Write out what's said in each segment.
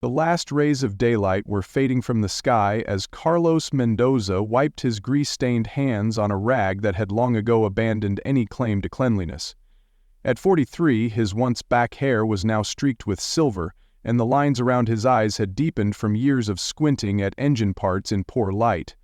The last rays of daylight were fading from the sky as Carlos Mendoza wiped his grease-stained hands on a rag that had long ago abandoned any claim to cleanliness. At 43, his once back hair was now streaked with silver, and the lines around his eyes had deepened from years of squinting at engine parts in poor light.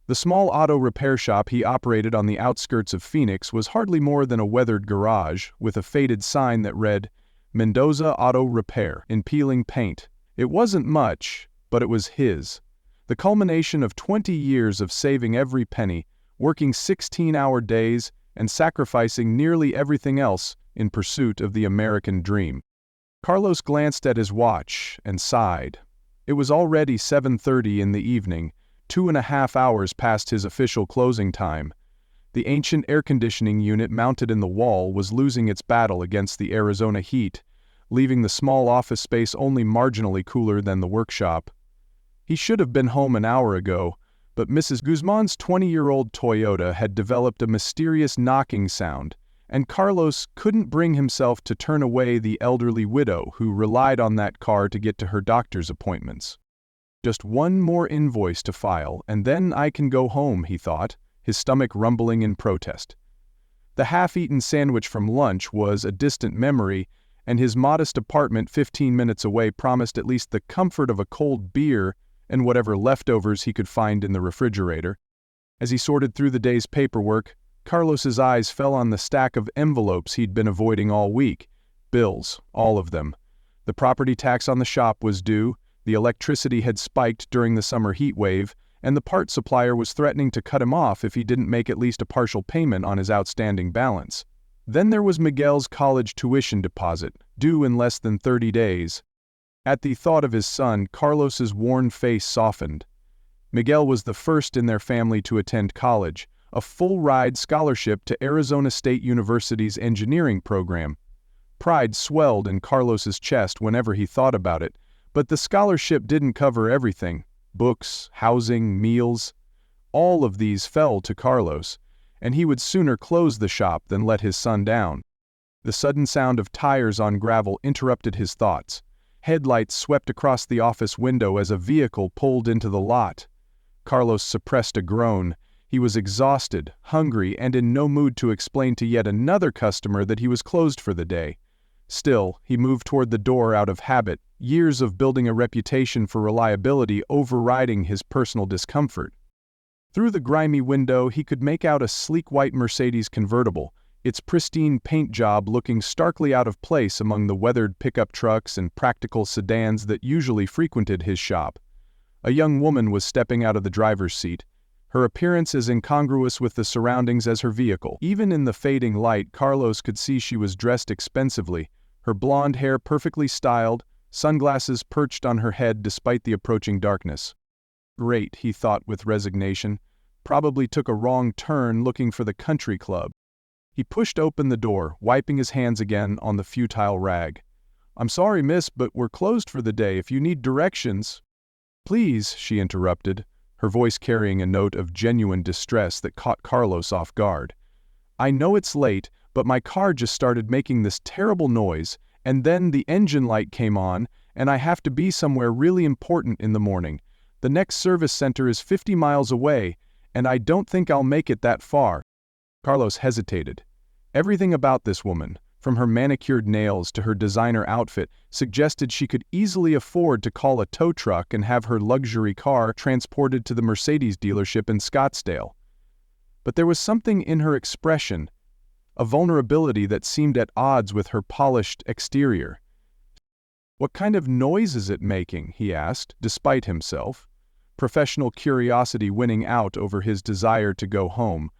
The small auto repair shop he operated on the outskirts of Phoenix was hardly more than a weathered garage, with a faded sign that read, "Mendoza Auto Repair," in peeling paint. It wasn't much, but it was his. The culmination of 20 years of saving every penny, working 16-hour days, and sacrificing nearly everything else in pursuit of the American dream. Carlos glanced at his watch and sighed. It was already 7:30 in the evening, 2.5 hours past his official closing time. The ancient air conditioning unit mounted in the wall was losing its battle against the Arizona heat, leaving the small office space only marginally cooler than the workshop. He should have been home an hour ago, but Mrs. Guzman's 20-year-old Toyota had developed a mysterious knocking sound, and Carlos couldn't bring himself to turn away the elderly widow who relied on that car to get to her doctor's appointments. Just one more invoice to file, and then I can go home, he thought, his stomach rumbling in protest. The half-eaten sandwich from lunch was a distant memory, and his modest apartment 15 minutes away promised at least the comfort of a cold beer and whatever leftovers he could find in the refrigerator. As he sorted through the day's paperwork, Carlos's eyes fell on the stack of envelopes he'd been avoiding all week. Bills, all of them. The property tax on the shop was due, the electricity had spiked during the summer heat wave, and the part supplier was threatening to cut him off if he didn't make at least a partial payment on his outstanding balance. Then there was Miguel's college tuition deposit, due in less than 30 days. At the thought of his son, Carlos's worn face softened. Miguel was the first in their family to attend college, a full-ride scholarship to Arizona State University's engineering program. Pride swelled in Carlos's chest whenever he thought about it, but the scholarship didn't cover everything: books, housing, meals. All of these fell to Carlos, and he would sooner close the shop than let his son down. The sudden sound of tires on gravel interrupted his thoughts. Headlights swept across the office window as a vehicle pulled into the lot. Carlos suppressed a groan. He was exhausted, hungry, and in no mood to explain to yet another customer that he was closed for the day. Still, he moved toward the door out of habit, years of building a reputation for reliability overriding his personal discomfort. Through the grimy window, he could make out a sleek white Mercedes convertible, its pristine paint job looking starkly out of place among the weathered pickup trucks and practical sedans that usually frequented his shop. A young woman was stepping out of the driver's seat, her appearance as incongruous with the surroundings as her vehicle. Even in the fading light, Carlos could see she was dressed expensively, her blonde hair perfectly styled, sunglasses perched on her head despite the approaching darkness. Great, he thought with resignation. Probably took a wrong turn looking for the country club. He pushed open the door, wiping his hands again on the futile rag. "I'm sorry, miss, but we're closed for the day. If you need directions—" "Please," she interrupted, her voice carrying a note of genuine distress that caught Carlos off guard. "I know it's late, but my car just started making this terrible noise, and then the engine light came on, and I have to be somewhere really important in the morning. The next service center is 50 miles away, and I don't think I'll make it that far." Carlos hesitated. Everything about this woman, from her manicured nails to her designer outfit, suggested she could easily afford to call a tow truck and have her luxury car transported to the Mercedes dealership in Scottsdale. But there was something in her expression, a vulnerability that seemed at odds with her polished exterior. "What kind of noise is it making?" he asked, despite himself, professional curiosity winning out over his desire to go home.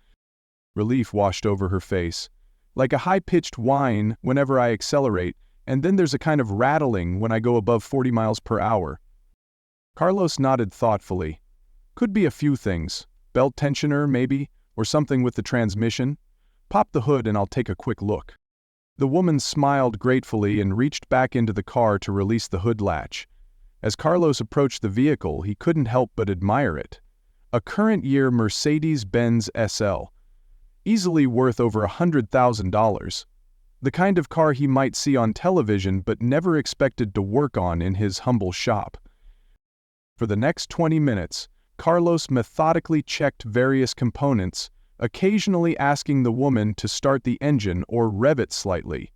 Relief washed over her face. "Like a high-pitched whine whenever I accelerate, and then there's a kind of rattling when I go above 40 miles per hour." Carlos nodded thoughtfully. "Could be a few things. Belt tensioner, maybe, or something with the transmission. Pop the hood and I'll take a quick look." The woman smiled gratefully and reached back into the car to release the hood latch. As Carlos approached the vehicle, he couldn't help but admire it. A current-year Mercedes-Benz SL, easily worth over $100,000. The kind of car he might see on television but never expected to work on in his humble shop. For the next 20 minutes, Carlos methodically checked various components, occasionally asking the woman to start the engine or rev it slightly.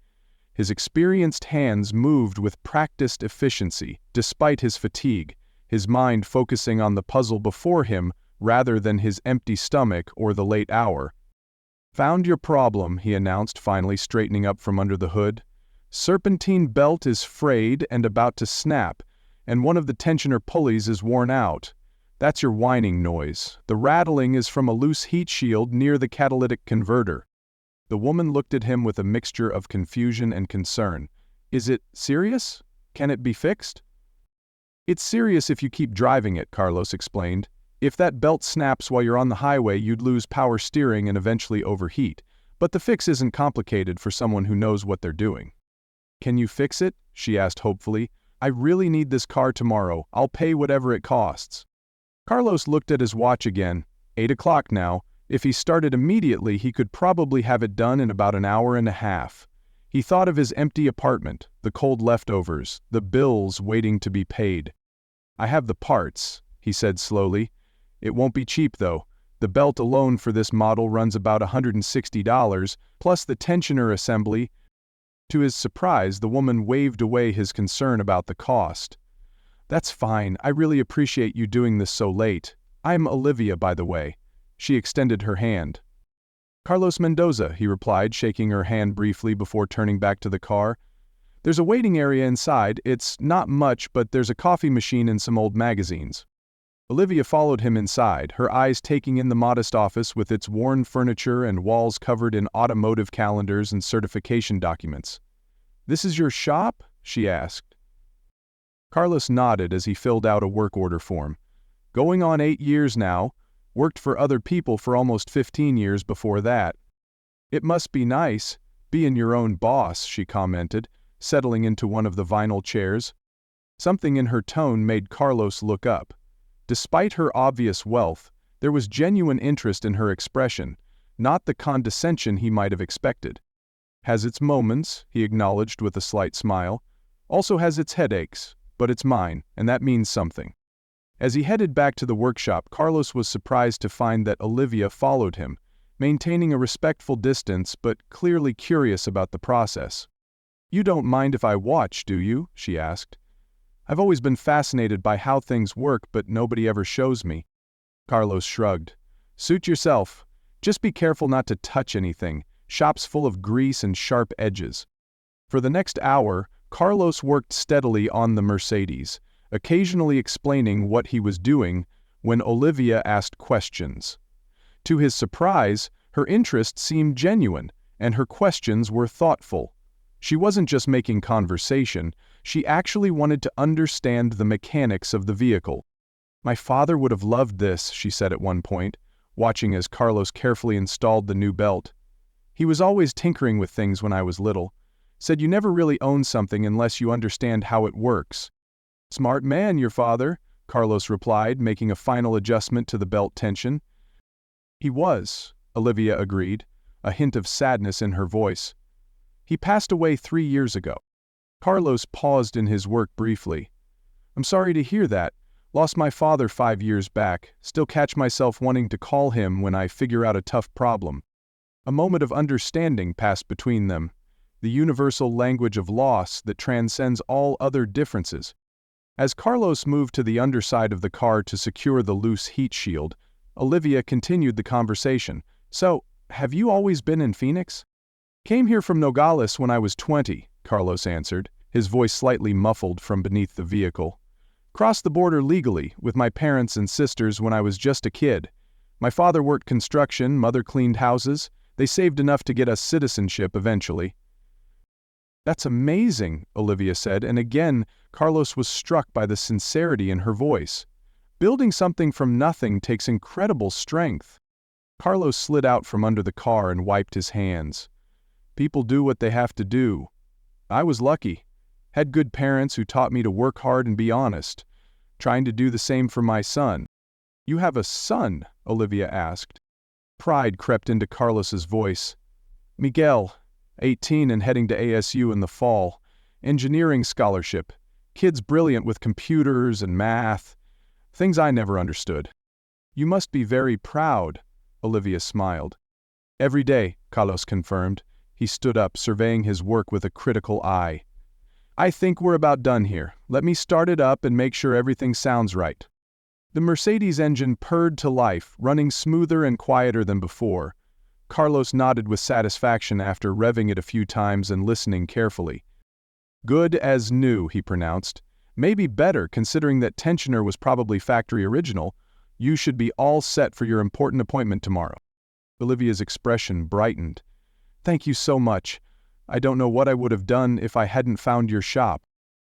His experienced hands moved with practiced efficiency, despite his fatigue, his mind focusing on the puzzle before him rather than his empty stomach or the late hour. "Found your problem," he announced, finally straightening up from under the hood. "Serpentine belt is frayed and about to snap, and one of the tensioner pulleys is worn out. That's your whining noise. The rattling is from a loose heat shield near the catalytic converter." The woman looked at him with a mixture of confusion and concern. "Is it serious? Can it be fixed?" "It's serious if you keep driving it," Carlos explained. "If that belt snaps while you're on the highway, you'd lose power steering and eventually overheat. But the fix isn't complicated for someone who knows what they're doing." "Can you fix it?" she asked hopefully. "I really need this car tomorrow. I'll pay whatever it costs." Carlos looked at his watch again. 8 o'clock now. If he started immediately, he could probably have it done in about an hour and a half. He thought of his empty apartment, the cold leftovers, the bills waiting to be paid. "I have the parts," he said slowly. "It won't be cheap though. The belt alone for this model runs about $160, plus the tensioner assembly." To his surprise, the woman waved away his concern about the cost. "That's fine. I really appreciate you doing this so late. I'm Olivia, by the way." She extended her hand. "Carlos Mendoza," he replied, shaking her hand briefly before turning back to the car. "There's a waiting area inside. It's not much, but there's a coffee machine and some old magazines." Olivia followed him inside, her eyes taking in the modest office with its worn furniture and walls covered in automotive calendars and certification documents. "This is your shop?" she asked. Carlos nodded as he filled out a work order form. "Going on 8 years now. Worked for other people for almost 15 years before that." "It must be nice, being your own boss," she commented, settling into one of the vinyl chairs. Something in her tone made Carlos look up. Despite her obvious wealth, there was genuine interest in her expression, not the condescension he might have expected. "Has its moments," he acknowledged with a slight smile. "Also has its headaches, but it's mine, and that means something." As he headed back to the workshop, Carlos was surprised to find that Olivia followed him, maintaining a respectful distance but clearly curious about the process. "You don't mind if I watch, do you?" she asked. "I've always been fascinated by how things work, but nobody ever shows me." Carlos shrugged. "Suit yourself. Just be careful not to touch anything. Shop's full of grease and sharp edges." For the next hour, Carlos worked steadily on the Mercedes, occasionally explaining what he was doing when Olivia asked questions. To his surprise, her interest seemed genuine, and her questions were thoughtful. She wasn't just making conversation, she actually wanted to understand the mechanics of the vehicle. "My father would have loved this," she said at one point, watching as Carlos carefully installed the new belt. "He was always tinkering with things when I was little. Said you never really own something unless you understand how it works." "Smart man, your father," Carlos replied, making a final adjustment to the belt tension. "He was," Olivia agreed, a hint of sadness in her voice. "He passed away 3 years ago." Carlos paused in his work briefly. "I'm sorry to hear that. Lost my father 5 years back. Still catch myself wanting to call him when I figure out a tough problem." A moment of understanding passed between them, the universal language of loss that transcends all other differences. As Carlos moved to the underside of the car to secure the loose heat shield, Olivia continued the conversation. "So, have you always been in Phoenix?" "Came here from Nogales when I was 20, Carlos answered, his voice slightly muffled from beneath the vehicle. "Crossed the border legally, with my parents and sisters when I was just a kid. My father worked construction, mother cleaned houses. They saved enough to get us citizenship eventually." "That's amazing," Olivia said, and again, Carlos was struck by the sincerity in her voice. Building something from nothing takes incredible strength. Carlos slid out from under the car and wiped his hands. "People do what they have to do. I was lucky. Had good parents who taught me to work hard and be honest. Trying to do the same for my son." "You have a son?" Olivia asked. Pride crept into Carlos's voice. "Miguel. 18 and heading to ASU in the fall. Engineering scholarship. Kids brilliant with computers and math. Things I never understood. You must be very proud, Olivia smiled. Every day, Carlos confirmed. He stood up, surveying his work with a critical eye. I think we're about done here. Let me start it up and make sure everything sounds right. The Mercedes engine purred to life, running smoother and quieter than before. Carlos nodded with satisfaction after revving it a few times and listening carefully. Good as new, he pronounced. Maybe better, considering that tensioner was probably factory original. You should be all set for your important appointment tomorrow. Olivia's expression brightened. Thank you so much. I don't know what I would have done if I hadn't found your shop.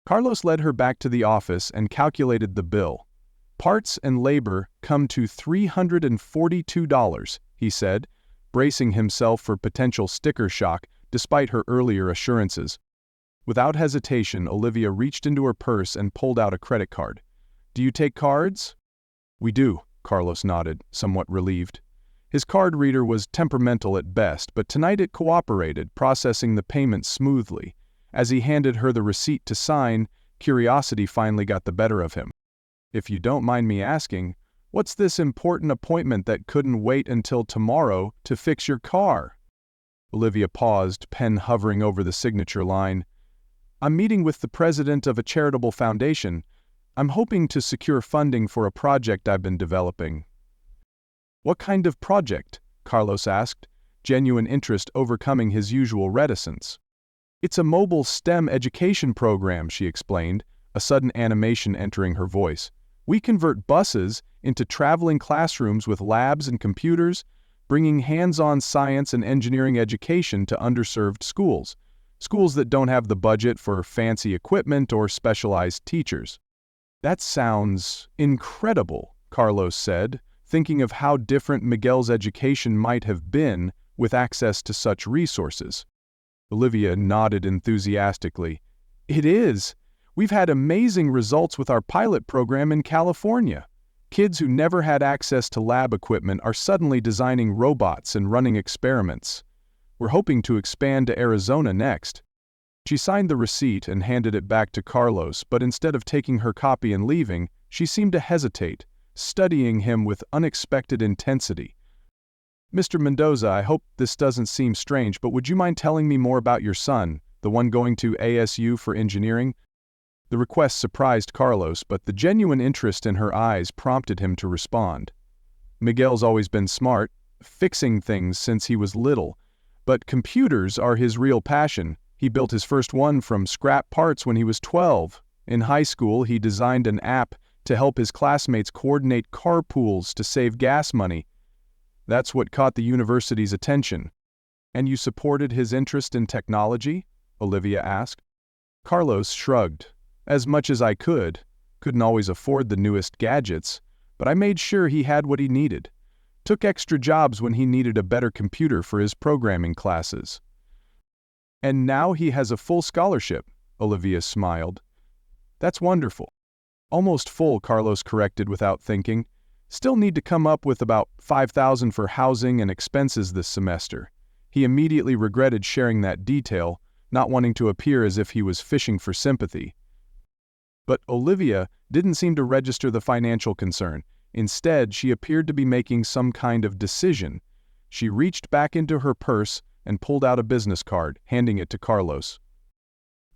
Carlos led her back to the office and calculated the bill. Parts and labor come to $342, he said, bracing himself for potential sticker shock despite her earlier assurances. Without hesitation, Olivia reached into her purse and pulled out a credit card. Do you take cards? We do, Carlos nodded, somewhat relieved. His card reader was temperamental at best, but tonight it cooperated, processing the payment smoothly. As he handed her the receipt to sign, curiosity finally got the better of him. If you don't mind me asking, what's this important appointment that couldn't wait until tomorrow to fix your car? Olivia paused, pen hovering over the signature line. I'm meeting with the president of a charitable foundation. I'm hoping to secure funding for a project I've been developing. What kind of project? Carlos asked, genuine interest overcoming his usual reticence. It's a mobile STEM education program, she explained, a sudden animation entering her voice. We convert buses into traveling classrooms with labs and computers, bringing hands-on science and engineering education to underserved schools that don't have the budget for fancy equipment or specialized teachers. That sounds incredible, Carlos said, thinking of how different Miguel's education might have been with access to such resources. Olivia nodded enthusiastically. It is. We've had amazing results with our pilot program in California. Kids who never had access to lab equipment are suddenly designing robots and running experiments. We're hoping to expand to Arizona next. She signed the receipt and handed it back to Carlos, but instead of taking her copy and leaving, she seemed to hesitate, studying him with unexpected intensity. Mr. Mendoza, I hope this doesn't seem strange, but would you mind telling me more about your son, the one going to ASU for engineering? The request surprised Carlos, but the genuine interest in her eyes prompted him to respond. Miguel's always been smart, fixing things since he was little, but computers are his real passion. He built his first one from scrap parts when he was 12. In high school, he designed an app to help his classmates coordinate carpools to save gas money. That's what caught the university's attention. And you supported his interest in technology? Olivia asked. Carlos shrugged. As much as I could. Couldn't always afford the newest gadgets, but I made sure he had what he needed. Took extra jobs when he needed a better computer for his programming classes. And now he has a full scholarship, Olivia smiled. That's wonderful. Almost full, Carlos corrected without thinking. Still need to come up with about $5,000 for housing and expenses this semester. He immediately regretted sharing that detail, not wanting to appear as if he was fishing for sympathy. But Olivia didn't seem to register the financial concern. Instead, she appeared to be making some kind of decision. She reached back into her purse and pulled out a business card, handing it to Carlos.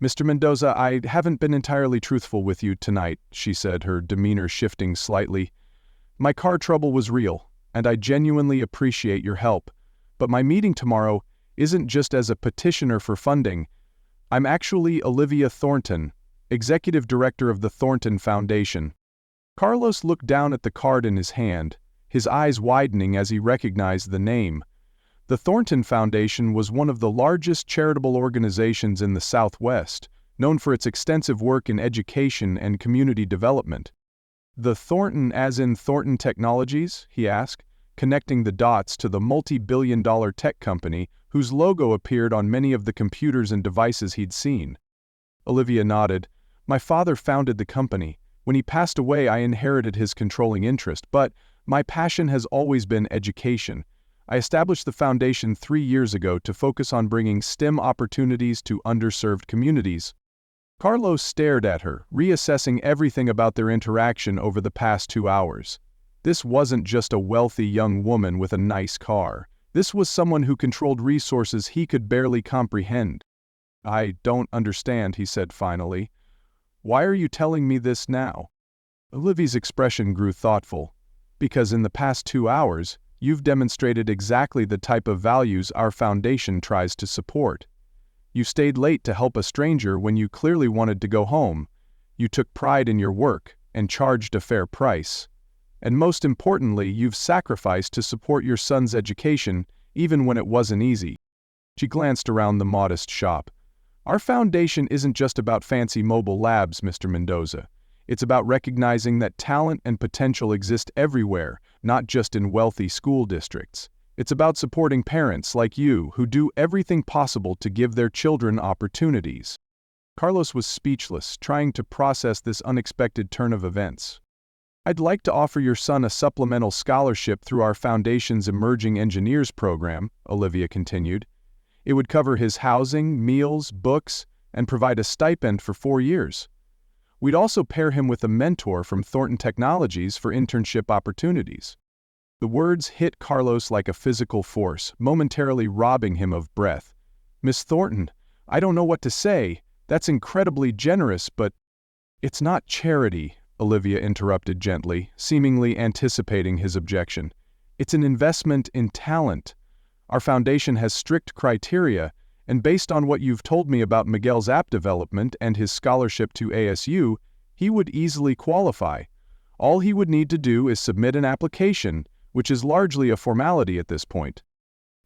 Mr. Mendoza, I haven't been entirely truthful with you tonight, she said, her demeanor shifting slightly. My car trouble was real, and I genuinely appreciate your help. But my meeting tomorrow isn't just as a petitioner for funding. I'm actually Olivia Thornton, Executive Director of the Thornton Foundation. Carlos looked down at the card in his hand, his eyes widening as he recognized the name. The Thornton Foundation was one of the largest charitable organizations in the Southwest, known for its extensive work in education and community development. The Thornton as in Thornton Technologies? He asked, connecting the dots to the multi-billion-dollar tech company whose logo appeared on many of the computers and devices he'd seen. Olivia nodded. My father founded the company. When he passed away, I inherited his controlling interest, but my passion has always been education. I established the foundation 3 years ago to focus on bringing STEM opportunities to underserved communities. Carlos stared at her, reassessing everything about their interaction over the past 2 hours. This wasn't just a wealthy young woman with a nice car. This was someone who controlled resources he could barely comprehend. "I don't understand," he said finally. "Why are you telling me this now?" Olivia's expression grew thoughtful. "Because in the past 2 hours, you've demonstrated exactly the type of values our foundation tries to support. You stayed late to help a stranger when you clearly wanted to go home. You took pride in your work and charged a fair price. And most importantly, you've sacrificed to support your son's education, even when it wasn't easy." She glanced around the modest shop. "Our foundation isn't just about fancy mobile labs, Mr. Mendoza. It's about recognizing that talent and potential exist everywhere, not just in wealthy school districts. It's about supporting parents like you who do everything possible to give their children opportunities." Carlos was speechless, trying to process this unexpected turn of events. "I'd like to offer your son a supplemental scholarship through our foundation's Emerging Engineers program," Olivia continued. "It would cover his housing, meals, books, and provide a stipend for 4 years. We'd also pair him with a mentor from Thornton Technologies for internship opportunities." The words hit Carlos like a physical force, momentarily robbing him of breath. "Miss Thornton, I don't know what to say. That's incredibly generous, but—" "It's not charity," Olivia interrupted gently, seemingly anticipating his objection. "It's an investment in talent. Our foundation has strict criteria, and based on what you've told me about Miguel's app development and his scholarship to ASU, he would easily qualify. All he would need to do is submit an application, which is largely a formality at this point."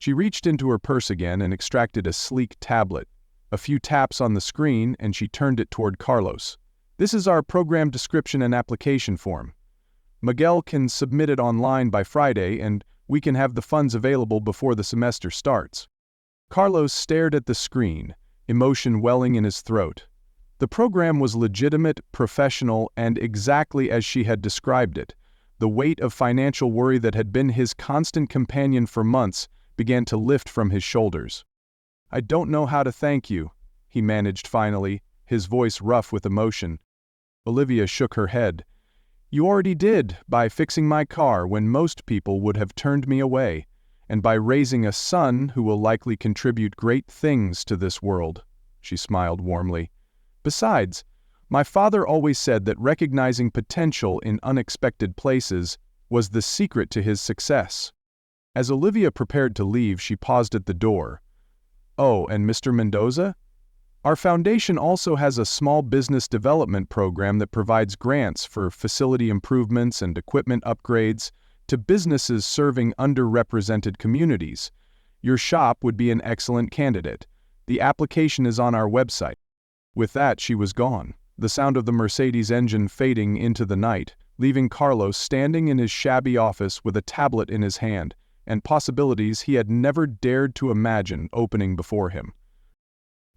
She reached into her purse again and extracted a sleek tablet. A few taps on the screen, and she turned it toward Carlos. "This is our program description and application form. Miguel can submit it online by Friday, and we can have the funds available before the semester starts." Carlos stared at the screen, emotion welling in his throat. The program was legitimate, professional, and exactly as she had described it. The weight of financial worry that had been his constant companion for months began to lift from his shoulders. "I don't know how to thank you," he managed finally, his voice rough with emotion. Olivia shook her head. "You already did, by fixing my car when most people would have turned me away, and by raising a son who will likely contribute great things to this world." She smiled warmly. "Besides, my father always said that recognizing potential in unexpected places was the secret to his success." As Olivia prepared to leave, she paused at the door. "Oh, and Mr. Mendoza? Our foundation also has a small business development program that provides grants for facility improvements and equipment upgrades to businesses serving underrepresented communities. Your shop would be an excellent candidate. The application is on our website." With that, she was gone, the sound of the Mercedes engine fading into the night, leaving Carlos standing in his shabby office with a tablet in his hand, and possibilities he had never dared to imagine opening before him.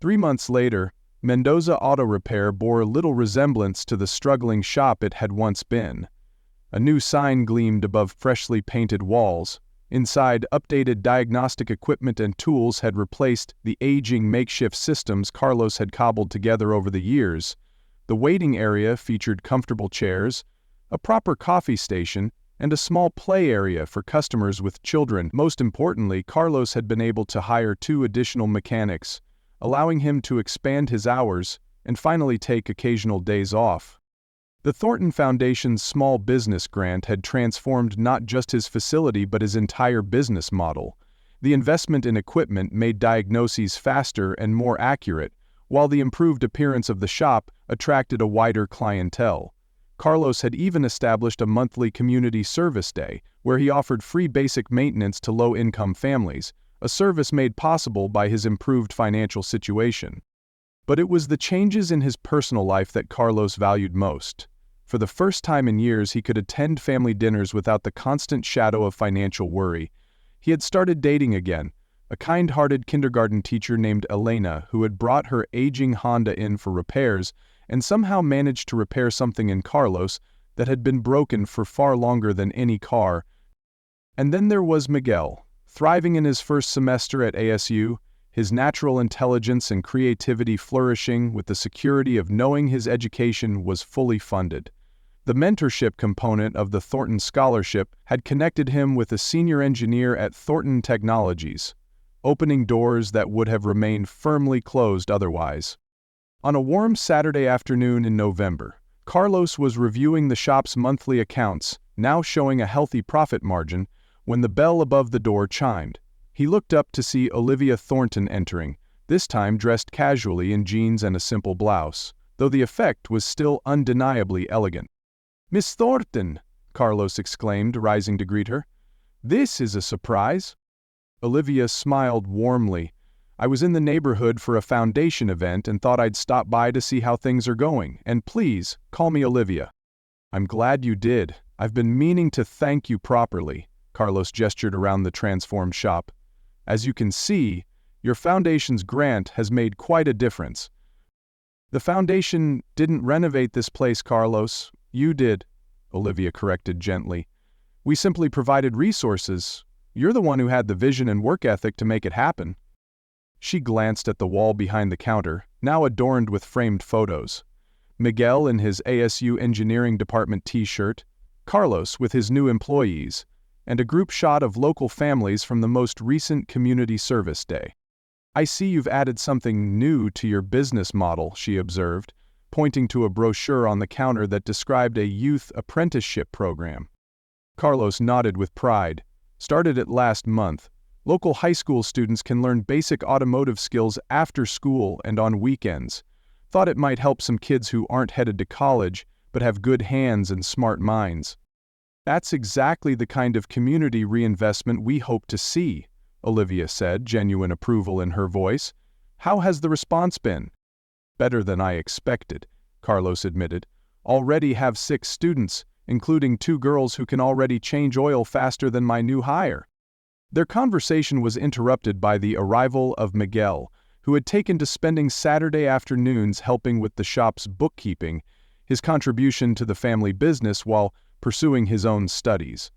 3 months later, Mendoza Auto Repair bore little resemblance to the struggling shop it had once been. A new sign gleamed above freshly painted walls. Inside, updated diagnostic equipment and tools had replaced the aging makeshift systems Carlos had cobbled together over the years. The waiting area featured comfortable chairs, a proper coffee station, and a small play area for customers with children. Most importantly, Carlos had been able to hire 2 additional mechanics, allowing him to expand his hours and finally take occasional days off. The Thornton Foundation's small business grant had transformed not just his facility but his entire business model. The investment in equipment made diagnoses faster and more accurate, while the improved appearance of the shop attracted a wider clientele. Carlos had even established a monthly community service day, where he offered free basic maintenance to low-income families, a service made possible by his improved financial situation. But it was the changes in his personal life that Carlos valued most. For the first time in years, he could attend family dinners without the constant shadow of financial worry. He had started dating again, a kind-hearted kindergarten teacher named Elena who had brought her aging Honda in for repairs and somehow managed to repair something in Carlos that had been broken for far longer than any car. And then there was Miguel, Thriving in his first semester at ASU, his natural intelligence and creativity flourishing with the security of knowing his education was fully funded. The mentorship component of the Thornton Scholarship had connected him with a senior engineer at Thornton Technologies, opening doors that would have remained firmly closed otherwise. On a warm Saturday afternoon in November, Carlos was reviewing the shop's monthly accounts, now showing a healthy profit margin, when the bell above the door chimed. He looked up to see Olivia Thornton entering, this time dressed casually in jeans and a simple blouse, though the effect was still undeniably elegant. "Miss Thornton!" Carlos exclaimed, rising to greet her. "This is a surprise." Olivia smiled warmly. "I was in the neighborhood for a foundation event and thought I'd stop by to see how things are going, and please, call me Olivia." "I'm glad you did. I've been meaning to thank you properly." Carlos gestured around the transformed shop. "As you can see, your foundation's grant has made quite a difference." "The foundation didn't renovate this place, Carlos. You did," Olivia corrected gently. "We simply provided resources. You're the one who had the vision and work ethic to make it happen." She glanced at the wall behind the counter, now adorned with framed photos. Miguel in his ASU Engineering Department t-shirt, Carlos with his new employees, and a group shot of local families from the most recent community service day. "I see you've added something new to your business model," she observed, pointing to a brochure on the counter that described a youth apprenticeship program. Carlos nodded with pride. "Started it last month. Local high school students can learn basic automotive skills after school and on weekends. Thought it might help some kids who aren't headed to college, but have good hands and smart minds." "That's exactly the kind of community reinvestment we hope to see," Olivia said, genuine approval in her voice. "How has the response been?" "Better than I expected," Carlos admitted. "Already have 6 students, including 2 girls who can already change oil faster than my new hire." Their conversation was interrupted by the arrival of Miguel, who had taken to spending Saturday afternoons helping with the shop's bookkeeping, his contribution to the family business while pursuing his own studies.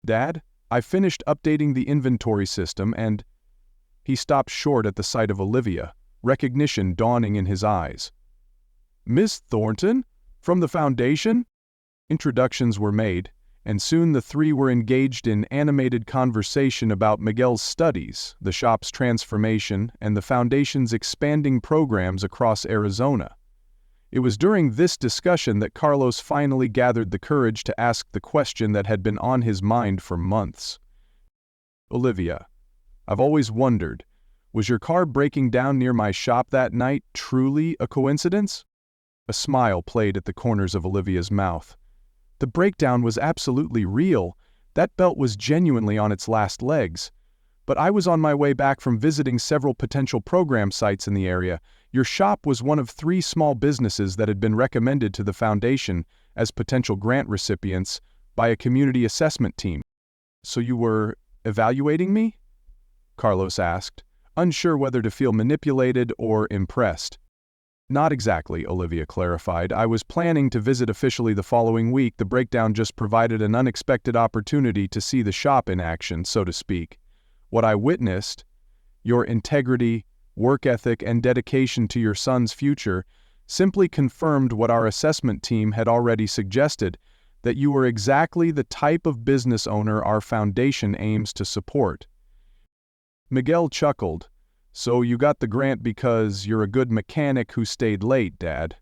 "Dad, I finished updating the inventory system and—" He stopped short at the sight of Olivia, recognition dawning in his eyes. "Miss Thornton? From the foundation?" Introductions were made, and soon the 3 were engaged in animated conversation about Miguel's studies, the shop's transformation, and the foundation's expanding programs across Arizona. It was during this discussion that Carlos finally gathered the courage to ask the question that had been on his mind for months. "Olivia, I've always wondered, was your car breaking down near my shop that night truly a coincidence?" A smile played at the corners of Olivia's mouth. "The breakdown was absolutely real. That belt was genuinely on its last legs. But I was on my way back from visiting several potential program sites in the area. Your shop was one of 3 small businesses that had been recommended to the foundation as potential grant recipients by a community assessment team." "So you were evaluating me?" Carlos asked, unsure whether to feel manipulated or impressed. "Not exactly," Olivia clarified. "I was planning to visit officially the following week. The breakdown just provided an unexpected opportunity to see the shop in action, so to speak. What I witnessed, your integrity, work ethic, and dedication to your son's future, simply confirmed what our assessment team had already suggested, that you were exactly the type of business owner our foundation aims to support." Miguel chuckled. "So you got the grant because you're a good mechanic who stayed late, Dad.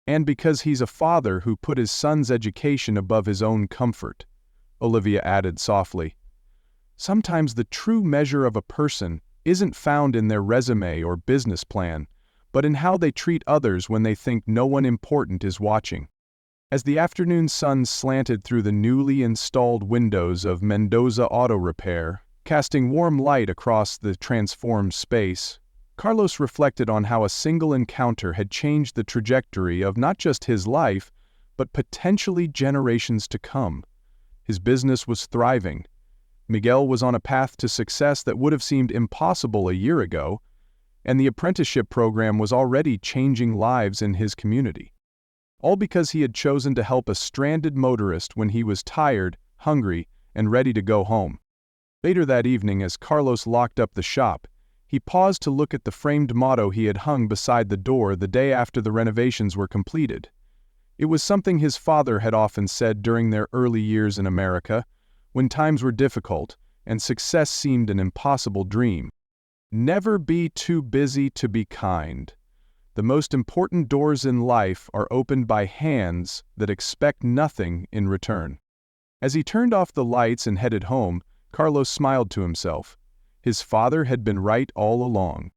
And because he's a father who put his son's education above his own comfort," Olivia added softly. "Sometimes the true measure of a person isn't found in their resume or business plan, but in how they treat others when they think no one important is watching." As the afternoon sun slanted through the newly installed windows of Mendoza Auto Repair, casting warm light across the transformed space, Carlos reflected on how a single encounter had changed the trajectory of not just his life, but potentially generations to come. His business was thriving. Miguel was on a path to success that would have seemed impossible a year ago, and the apprenticeship program was already changing lives in his community. All because he had chosen to help a stranded motorist when he was tired, hungry, and ready to go home. Later that evening, as Carlos locked up the shop, he paused to look at the framed motto he had hung beside the door the day after the renovations were completed. It was something his father had often said during their early years in America, when times were difficult and success seemed an impossible dream. Never be too busy to be kind. The most important doors in life are opened by hands that expect nothing in return. As he turned off the lights and headed home, Carlos smiled to himself. His father had been right all along.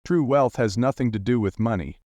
True wealth has nothing to do with money.